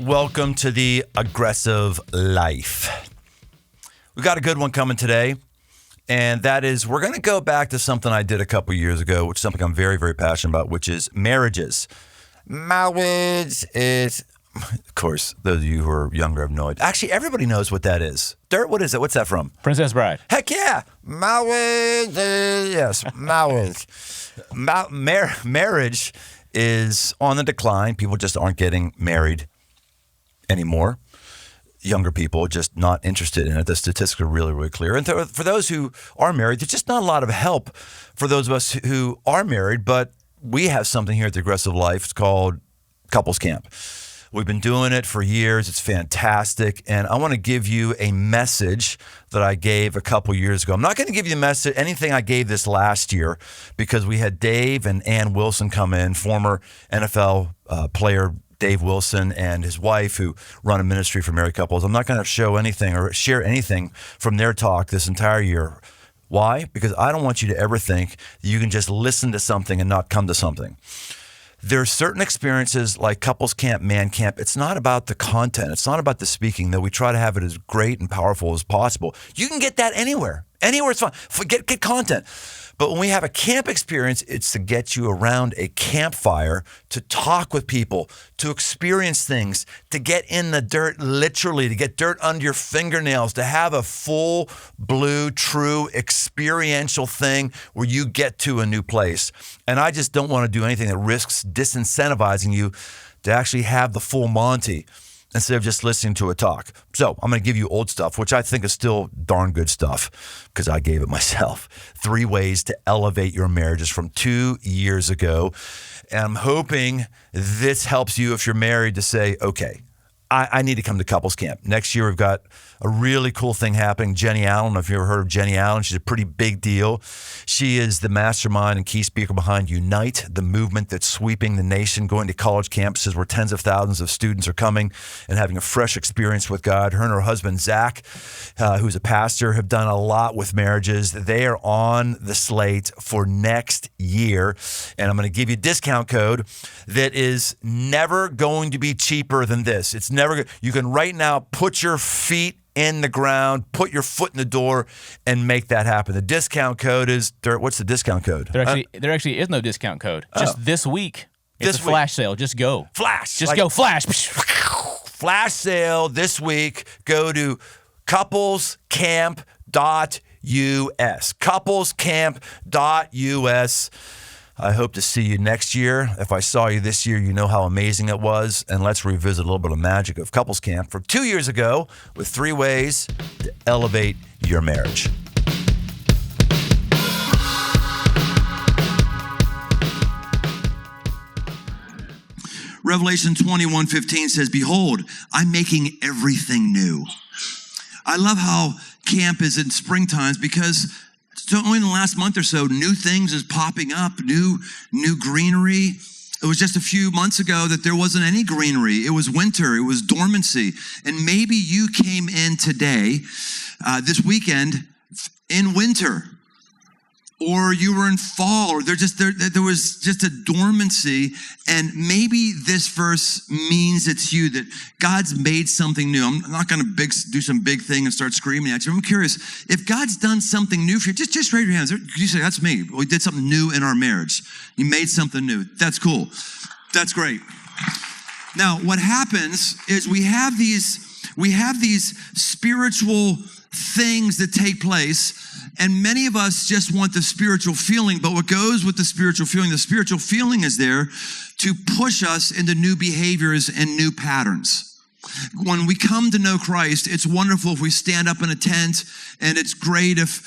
welcome to the aggressive life. We got a good one coming today, and that is we're going to go back to something I did a couple years ago, which is something I'm very, very passionate about, which is marriages. Marriage is, of course, those of you who are younger have no idea. Actually, everybody knows what that is. Dirt, what is it? What's that from? Princess Bride. Heck yeah. Marriage, yes, marriage. Marriage is on the decline. People just aren't getting married anymore. Younger people just not interested in it. The statistics are really, really clear. And for those who are married, there's just not a lot of help for those of us who are married, but we have something here at The Aggressive Life. It's called Couples Camp. We've been doing it for years. It's fantastic. And I want to give you a message that I gave a couple years ago. I'm not going to give you anything I gave this last year because we had Dave and Ann Wilson come in, former NFL player Dave Wilson and his wife who run a ministry for married couples. I'm not going to show anything or share anything from their talk this entire year. Why? Because I don't want you to ever think that you can just listen to something and not come to something. There are certain experiences like couples camp, man camp. It's not about the content. It's not about the speaking, though we try to have it as great and powerful as possible. You can get that anywhere. Anywhere it's fine. Get content. But when we have a camp experience, it's to get you around a campfire, to talk with people, to experience things, to get in the dirt, literally, to get dirt under your fingernails, to have a full, blue, true, experiential thing where you get to a new place. And I just don't want to do anything that risks disincentivizing you to actually have the full Monty instead of just listening to a talk. So I'm going to give you old stuff, which I think is still darn good stuff because I gave it myself. 3 ways to elevate your marriages from 2 years ago. And I'm hoping this helps you if you're married to say, okay, I need to come to couples camp. Next year, we've got a really cool thing happening. Jenny Allen, I don't know if you've ever heard of Jenny Allen. She's a pretty big deal. She is the mastermind and key speaker behind Unite, the movement that's sweeping the nation, going to college campuses where tens of thousands of students are coming and having a fresh experience with God. Her and her husband, Zach, who's a pastor, have done a lot with marriages. They are on the slate for next year. And I'm going to give you a discount code that is never going to be cheaper than this. It's never. You can right now put your feet in the ground, put your foot in the door, and make that happen. The discount code is, what's the discount code? There actually is no discount code. Just this week. It's a flash sale. Just go. Flash. Just go flash. Flash sale this week. Go to couplescamp.us. Couplescamp.us. I hope to see you next year. If I saw you this year, you know how amazing it was. And let's revisit a little bit of magic of Couples Camp from 2 years ago with 3 ways to elevate your marriage. Revelation 21:15 says, "Behold, I'm making everything new." I love how camp is in spring times because only in the last month or so, new things is popping up, new greenery. It was just a few months ago that there wasn't any greenery. It was winter. It was dormancy. And maybe you came in today, this weekend, in winter. Or you were in fall, or there was just a dormancy, and maybe this verse means it's you, that God's made something new. I'm not going to do some big thing and start screaming at you. I'm curious, if God's done something new for you, just raise your hands. You say, that's me. We did something new in our marriage. You made something new. That's cool. That's great. Now, what happens is we have these spiritual things that take place, and many of us just want the spiritual feeling, but what goes with the spiritual feeling is there to push us into new behaviors and new patterns. When we come to know Christ, it's wonderful if we stand up in a tent, and it's great if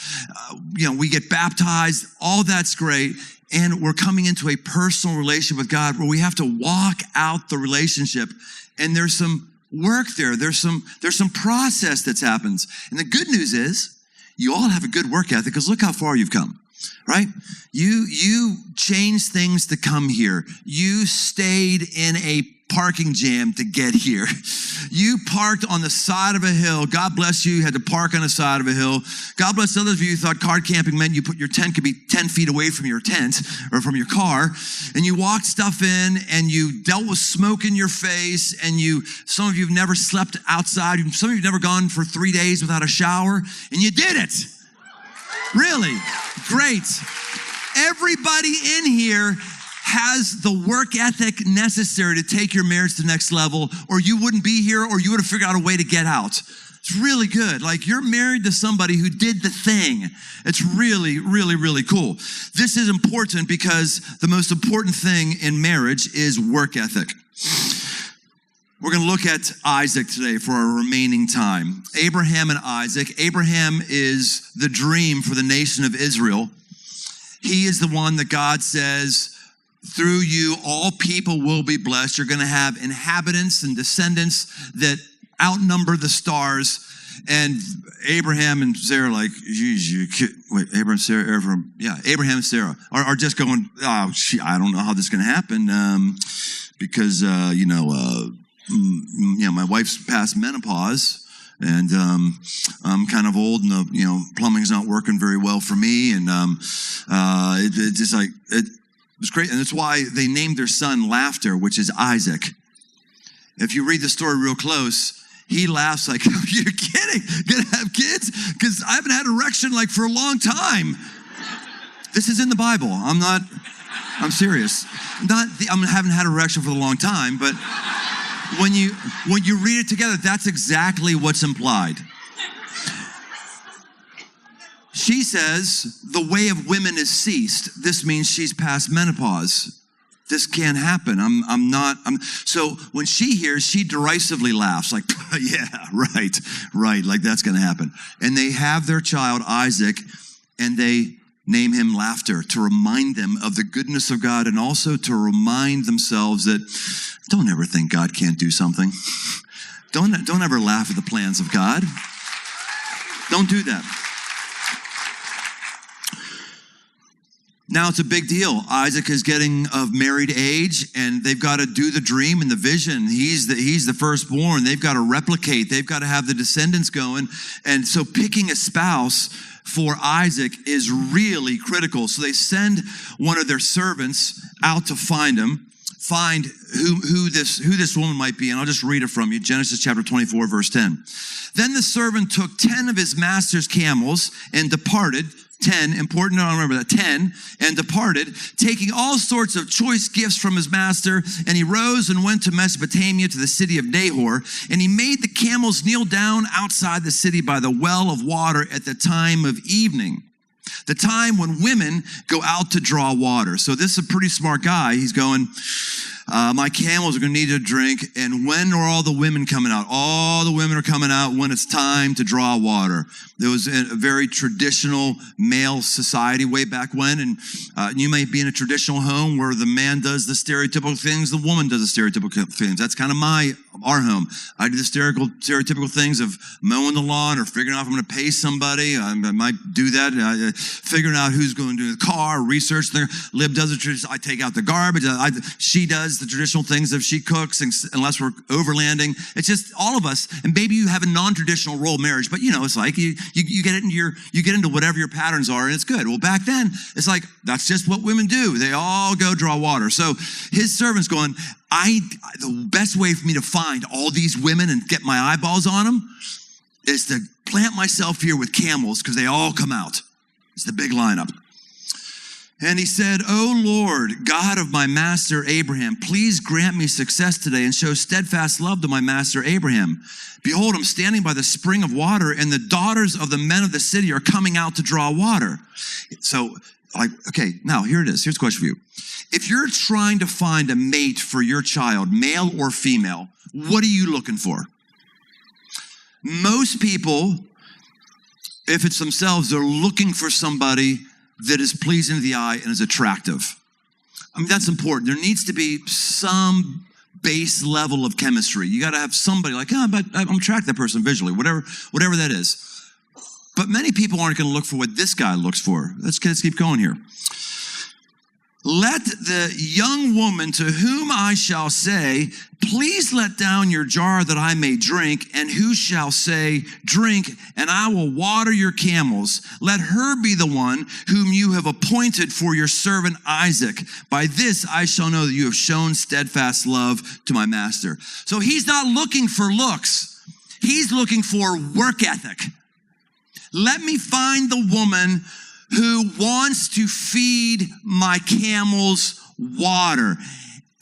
we get baptized. All that's great, and we're coming into a personal relationship with God where we have to walk out the relationship, and there's some work there. There's some process that happens. And the good news is you all have a good work ethic because look how far you've come, right? You changed things to come here. You stayed in a parking jam to get here. You parked on the side of a hill. God bless you. You had to park on the side of a hill. God bless others of you who thought card camping meant your tent could be 10 feet away from your tent or from your car. And you walked stuff in and you dealt with smoke in your face. And some of you have never slept outside. Some of you have never gone for 3 days without a shower. And you did it. Really? Great. Everybody in here has the work ethic necessary to take your marriage to the next level, or you wouldn't be here, or you would have figured out a way to get out. It's really good. Like, you're married to somebody who did the thing. It's really, really, really cool. This is important because the most important thing in marriage is work ethic. We're going to look at Isaac today for our remaining time. Abraham and Isaac. Abraham is the dream for the nation of Israel. He is the one that God says, through you, all people will be blessed. You're going to have inhabitants and descendants that outnumber the stars. And Abraham and Sarah, like, Abraham and Sarah are just going, I don't know how this is going to happen because, my wife's past menopause. And I'm kind of old, and plumbing's not working very well for me. And it was great, and that's why they named their son Laughter, which is Isaac. If you read the story real close, he laughs like, "You're kidding? Gonna have kids? Because I haven't had an erection like for a long time." This is in the Bible. I'm serious. I haven't had an erection for a long time, but when you read it together, that's exactly what's implied. She says, the way of women is ceased. This means she's past menopause. This can't happen. So when she hears, she derisively laughs like, yeah, right. Like that's going to happen. And they have their child, Isaac, and they name him Laughter to remind them of the goodness of God and also to remind themselves that don't ever think God can't do something. Don't ever laugh at the plans of God. Don't do that. Now it's a big deal. Isaac is getting of married age, and they've got to do the dream and the vision. He's the firstborn. They've got to replicate. They've got to have the descendants going. And so picking a spouse for Isaac is really critical. So they send one of their servants out to find who this woman might be. And I'll just read it from you. Genesis chapter 24, verse 10. Then the servant took 10 of his master's camels and departed. 10, important to remember that, 10, and departed, taking all sorts of choice gifts from his master, and he rose and went to Mesopotamia to the city of Nahor, and he made the camels kneel down outside the city by the well of water at the time of evening, the time when women go out to draw water. So this is a pretty smart guy. He's going, my camels are going to need a drink. And when are all the women coming out? All the women are coming out when it's time to draw water. There was a very traditional male society way back when. And you might be in a traditional home where the man does the stereotypical things, the woman does the stereotypical things. That's kind of our home. I do the stereotypical things of mowing the lawn or figuring out if I'm going to pay somebody. I might do that. Figuring out who's going to do the car, research there. Lib does the tradition. I take out the garbage. She does the traditional things if she cooks, unless we're overlanding. It's just all of us. And maybe you have a non-traditional role marriage, but it's like you get into whatever your patterns are, and it's good. Well, back then it's like that's just what women do. They all go draw water. So his servant's going, the best way for me to find all these women and get my eyeballs on them is to plant myself here with camels because they all come out. It's the big lineup. And he said, "O Lord, God of my master Abraham, please grant me success today and show steadfast love to my master Abraham. Behold, I'm standing by the spring of water, and the daughters of the men of the city are coming out to draw water." So, okay, now here it is. Here's a question for you. If you're trying to find a mate for your child, male or female, what are you looking for? Most people, if it's themselves, they're looking for somebody that is pleasing to the eye and is attractive. I mean, that's important. There needs to be some base level of chemistry. You got to have somebody like, but I'm attracted to that person visually, whatever that is. But many people aren't going to look for what this guy looks for. Let's keep going here. let the young woman to whom I shall say, please let down your jar that I may drink, and who shall say, drink, and I will water your camels. Let her be the one whom you have appointed for your servant Isaac. By this I shall know that you have shown steadfast love to my master. So he's not looking for looks. He's looking for work ethic. Let me find the woman who wants to feed my camels water.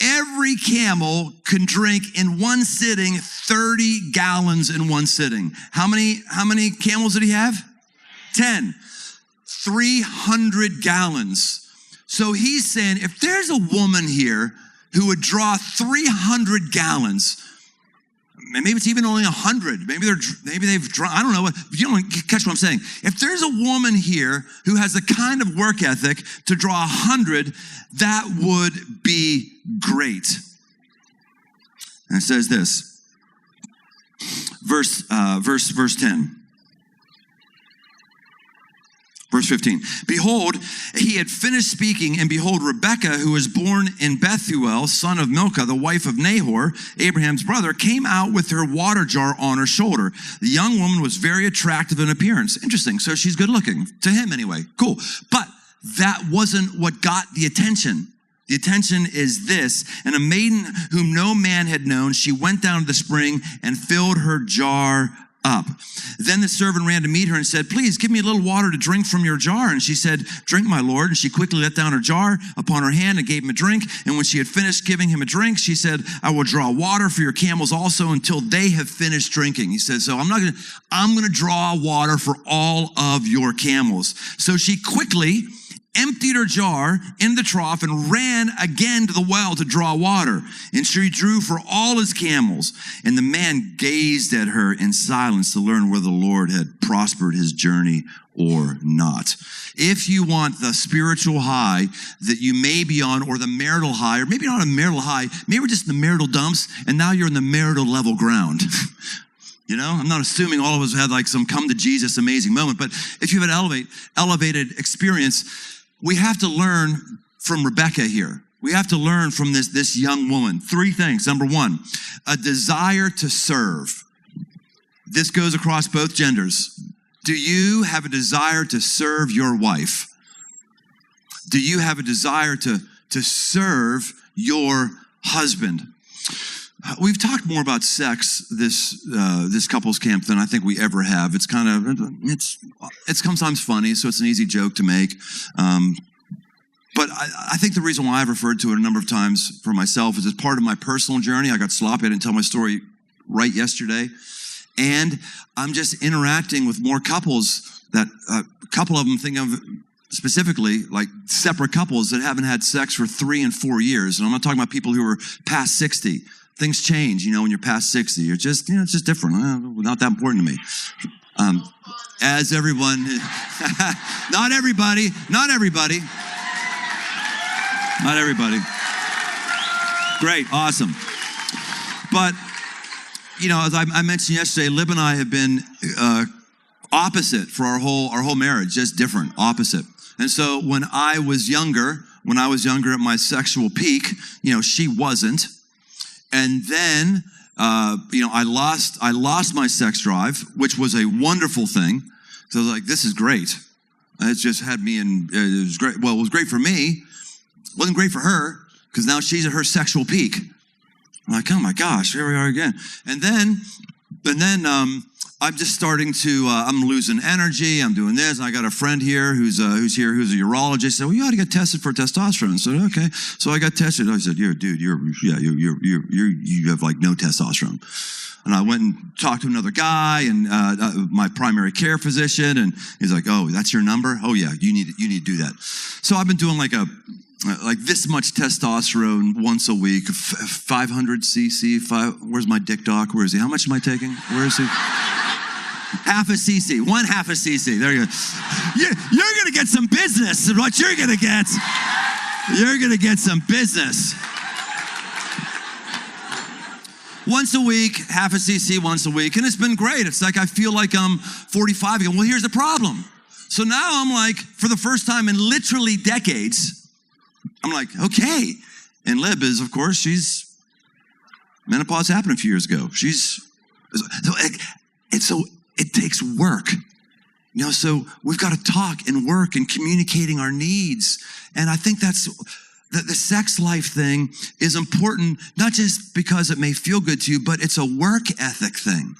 Every camel can drink in one sitting 30 gallons in one sitting. How many camels did he have? 10. 300 gallons. So he's saying, if there's a woman here who would draw 300 gallons, maybe it's even only 100. Maybe they've drawn, I don't know. You don't catch what I'm saying. If there's a woman here who has the kind of work ethic to draw 100, that would be great. And it says this, verse 10. Verse 15, behold, he had finished speaking, and behold, Rebekah, who was born in Bethuel, son of Milcah, the wife of Nahor, Abraham's brother, came out with her water jar on her shoulder. The young woman was very attractive in appearance. Interesting. So she's good looking, to him anyway. Cool. But that wasn't what got the attention. The attention is this, and a maiden whom no man had known, she went down to the spring and filled her jar up. Then the servant ran to meet her and said, please give me a little water to drink from your jar. And she said, drink, my lord. And she quickly let down her jar upon her hand and gave him a drink. And when she had finished giving him a drink, she said, I will draw water for your camels also until they have finished drinking. He says, so I'm going to draw water for all of your camels. So she quickly emptied her jar in the trough and ran again to the well to draw water. And she drew for all his camels. And the man gazed at her in silence to learn whether the Lord had prospered his journey or not. If you want the spiritual high that you may be on, or the marital high, or maybe not a marital high, maybe we're just in the marital dumps, and now you're in the marital level ground. You know, I'm not assuming all of us had like some come to Jesus amazing moment, but if you have an elevated experience, we have to learn from Rebekah here. We have to learn from this young woman. 3 things. Number 1, a desire to serve. This goes across both genders. Do you have a desire to serve your wife? Do you have a desire to serve your husband? We've talked more about sex this couples camp than I think we ever have. It's sometimes funny, so it's an easy joke to make. But I think the reason why I've referred to it a number of times for myself is as part of my personal journey. I got sloppy. I didn't tell my story right yesterday. And I'm just interacting with more couples that a couple of them think of specifically like separate couples that haven't had sex for 3 and 4 years. And I'm not talking about people who are past 60. Things change, when you're past 60. You're just, it's just different. Not that important to me. As everyone, not everybody. Great, awesome. But, as I mentioned yesterday, Lib and I have been opposite for our whole marriage, just different, opposite. And so when I was younger at my sexual peak, she wasn't. And then, I lost my sex drive, which was a wonderful thing. So I was like, this is great. It just had me it was great. Well, it was great for me. It wasn't great for her because now she's at her sexual peak. I'm like, oh my gosh, here we are again. And then I'm just starting to, I'm losing energy. I'm doing this. I got a friend here who's a urologist. He said, well, you ought to get tested for testosterone. I said, okay. So I got tested. I said, you have like no testosterone. And I went and talked to another guy and my primary care physician. And he's like, oh, that's your number? Oh yeah, you need to do that. So I've been doing like this much testosterone once a week, 500 cc. Where's my dick doc? Where is he? How much am I taking? Where is he? Half a cc, 1/2 a cc. There you go. You're going to get some business. And what you're going to get, you're going to get some business. Once a week, 1/2 a cc once a week. And it's been great. It's like I feel like I'm 45 again. Well, here's the problem. So now I'm like, for the first time in literally decades, I'm like, okay. And Lib is, of course, menopause happened a few years ago. So it takes work. So we've got to talk and work and communicating our needs. And I think that's the sex life thing is important, not just because it may feel good to you, but it's a work ethic thing.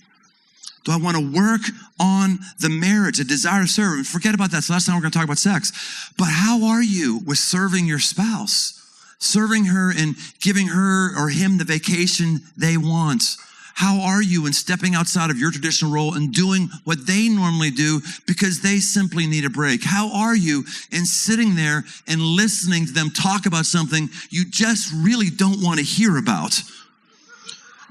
Do I want to work on the marriage, a desire to serve? And forget about that. So last time we're going to talk about sex. But how are you with serving your spouse? Serving her and giving her or him the vacation they want? How are you in stepping outside of your traditional role and doing what they normally do because they simply need a break? How are you in sitting there and listening to them talk about something you just really don't want to hear about?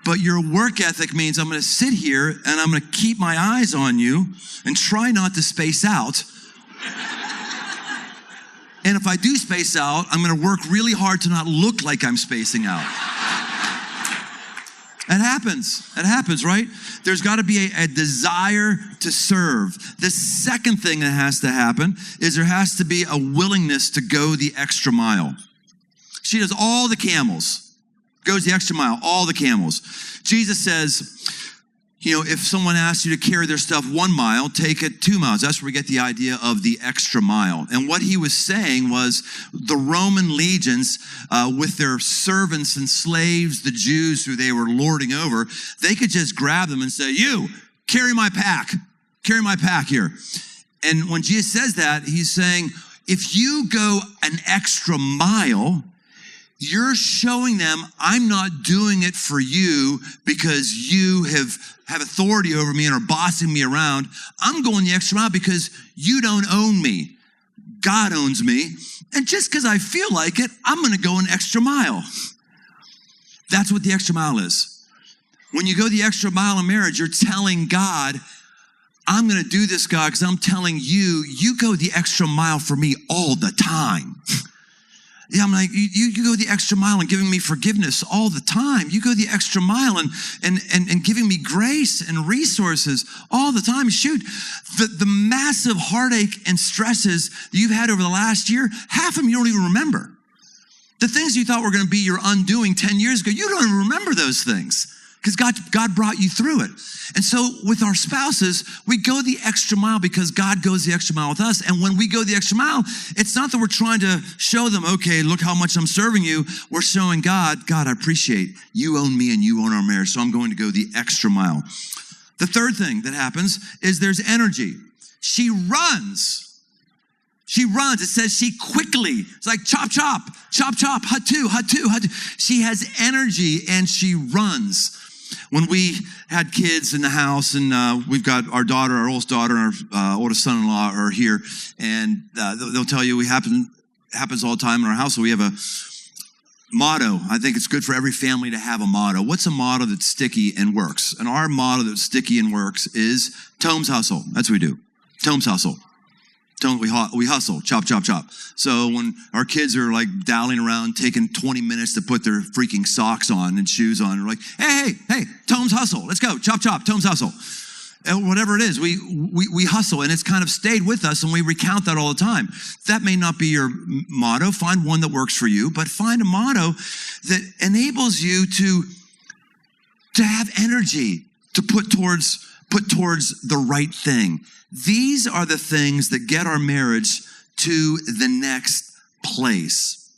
But your work ethic means I'm going to sit here and I'm going to keep my eyes on you and try not to space out. And if I do space out, I'm going to work really hard to not look like I'm spacing out. It happens, right? There's got to be a desire to serve. The second thing that has to happen is there has to be a willingness to go the extra mile. She does all the camels, goes the extra mile, all the camels. Jesus says, if someone asks you to carry their stuff 1 mile, take it 2 miles. That's where we get the idea of the extra mile. And what he was saying was the Roman legions, with their servants and slaves, the Jews who they were lording over, they could just grab them and say, you, carry my pack here. And when Jesus says that, he's saying, if you go an extra mile, you're showing them I'm not doing it for you because you have authority over me and are bossing me around. I'm going the extra mile because you don't own me. God owns me. And just because I feel like it, I'm going to go an extra mile. That's what the extra mile is. When you go the extra mile in marriage, you're telling God, I'm going to do this, God, because I'm telling you, you go the extra mile for me all the time. Yeah, I'm like, you go the extra mile in giving me forgiveness all the time. You go the extra mile and giving me grace and resources all the time. Shoot, the massive heartache and stresses that you've had over the last year, half of them you don't even remember. The things you thought were going to be your undoing 10 years ago, you don't even remember those things because God brought you through it. And so with our spouses, we go the extra mile because God goes the extra mile with us. And when we go the extra mile, it's not that we're trying to show them, okay, look how much I'm serving you. We're showing God, I appreciate you own me and you own our marriage, so I'm going to go the extra mile. The third thing that happens is there's energy. She runs. It says she quickly. It's like chop, chop, chop, chop, hatu, hatu, hatu. She has energy and she runs. When we had kids in the house, and we've got our oldest daughter, and our oldest son-in-law are here, and they'll tell you it happens all the time in our house. So we have a motto. I think it's good for every family to have a motto. What's a motto that's sticky and works? And our motto that's sticky and works is Tome's hustle. That's what we do. Tome's hustle. We hustle, chop, chop, chop. So when our kids are like dallying around, taking 20 minutes to put their freaking socks on and shoes on, we're like, hey, Tome's hustle. Let's go, chop, chop, Tome's hustle. And whatever it is, we hustle, and it's kind of stayed with us, and we recount that all the time. That may not be your motto. Find one that works for you, but find a motto that enables you to have energy to put towards the right thing. These are the things that get our marriage to the next place.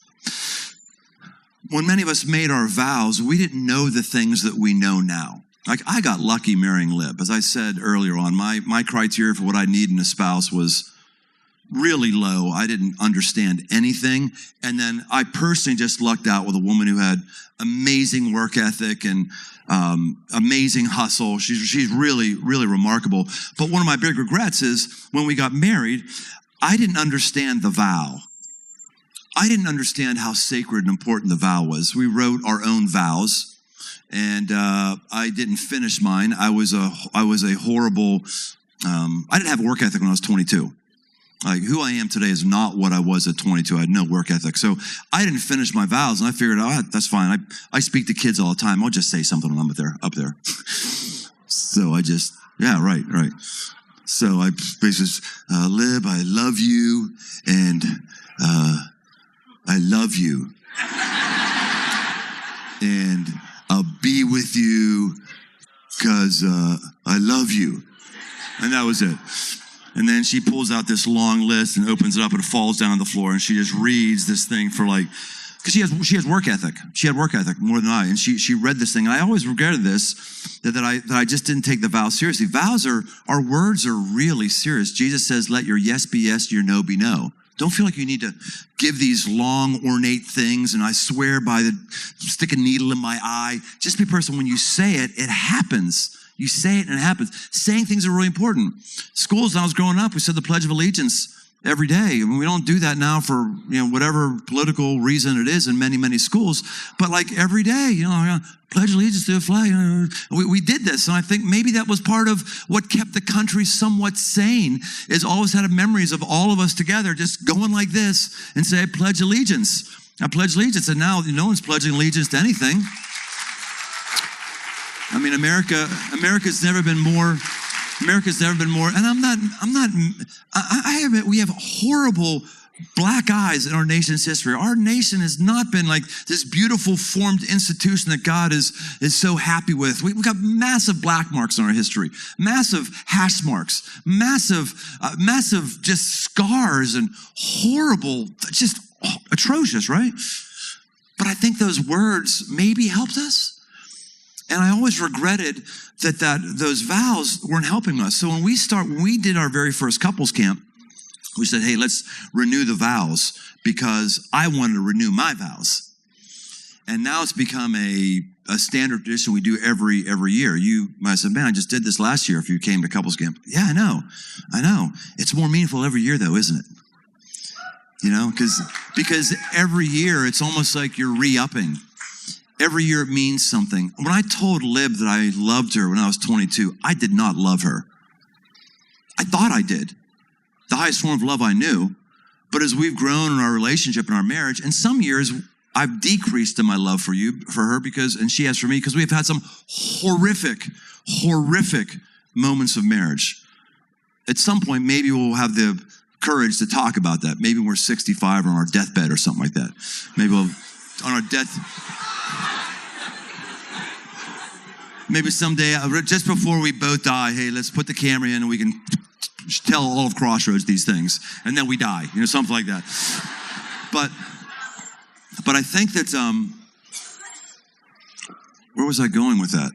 When many of us made our vows, we didn't know the things that we know now. Like, I got lucky marrying Lib. As I said earlier on, my criteria for what I need in a spouse was really low. I didn't understand anything. And then I personally just lucked out with a woman who had amazing work ethic and amazing hustle. She's really, really remarkable. But one of my big regrets is when we got married, I didn't understand the vow. I didn't understand how sacred and important the vow was. We wrote our own vows, and I didn't finish mine. I was a horrible. I didn't have a work ethic when I was 22. Like, who I am today is not what I was at 22. I had no work ethic. So I didn't finish my vows, and I figured, that's fine. I speak to kids all the time. I'll just say something when I'm up there. So I just, right. So I basically, Lib, I love you, and I love you. And I'll be with you because I love you. And that was it. And then she pulls out this long list and opens it up and it falls down on the floor. And she just reads this thing for like, because she has work ethic. She had work ethic more than I. And she read this thing. And I always regretted this, that I just didn't take the vows seriously. Vows our words are really serious. Jesus says, let your yes be yes, your no be no. Don't feel like you need to give these long, ornate things. And I swear by the stick a needle in my eye. Just be a person, when you say it, it happens. You say it and it happens. Saying things are really important. Schools, when I was growing up, we said the Pledge of Allegiance every day. I mean, we don't do that now for, whatever political reason it is in many, many schools. But like every day, pledge allegiance to the flag. We did this. And I think maybe that was part of what kept the country somewhat sane, is always had memories of all of us together just going like this and say, I pledge allegiance. I pledge allegiance. And now no one's pledging allegiance to anything. I mean, America's never been more, and we have horrible black eyes in our nation's history. Our nation has not been like this beautiful formed institution that God is so happy with. We've got massive black marks in our history, massive hash marks, massive just scars and horrible, just atrocious, right? But I think those words maybe helped us. And I always regretted that those vows weren't helping us. So when we did our very first couples camp, we said, hey, let's renew the vows, because I wanted to renew my vows. And now it's become a standard tradition we do every year. You might have said, man, I just did this last year if you came to couples camp. Yeah, I know. It's more meaningful every year though, isn't it? Because every year it's almost like you're re-upping. Every year it means something. When I told Lib that I loved her when I was 22, I did not love her. I thought I did. The highest form of love I knew. But as we've grown in our relationship and our marriage, and some years I've decreased in my love for her, and she has for me, because we've had some horrific moments of marriage. At some point, maybe we'll have the courage to talk about that. Maybe we're 65 or on our deathbed or something like that. Maybe we'll, on our death... Maybe someday, just before we both die, hey, let's put the camera in and we can tell all of Crossroads these things. And then we die, something like that. But I think that, where was I going with that?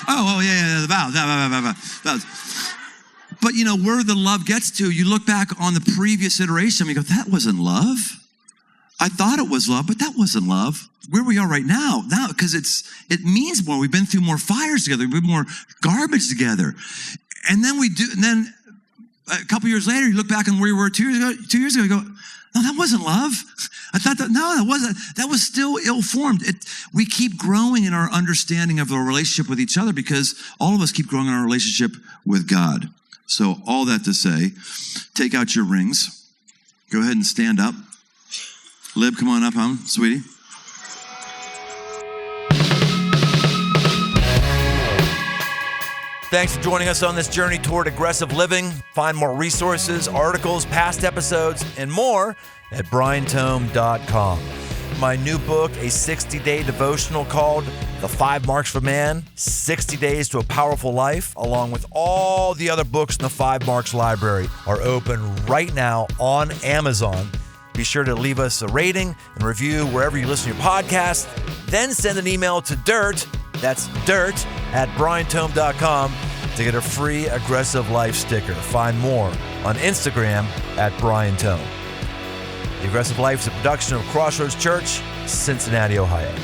The vows. But where the love gets to, you look back on the previous iteration and you go, that wasn't love. I thought it was love, but that wasn't love. Where we are right now, because it means more. We've been through more fires together. We've been more garbage together. And then a couple years later, you look back on where you were 2 years ago, you go, no, that wasn't love. I thought that wasn't. That was still ill-formed. We keep growing in our understanding of our relationship with each other, because all of us keep growing in our relationship with God. So all that to say, take out your rings. Go ahead and stand up. Lib, come on up, sweetie. Thanks for joining us on this journey toward aggressive living. Find more resources, articles, past episodes, and more at briantome.com. My new book, a 60-day devotional called The 5 Marks for Man, 60 Days to a Powerful Life, along with all the other books in the 5 Marks library, are open right now on Amazon. Be sure to leave us a rating and review wherever you listen to your podcast. Then send an email to that's dirt@briantome.com to get a free Aggressive Life sticker. Find more on Instagram @BrianTome. The Aggressive Life is a production of Crossroads Church, Cincinnati, Ohio.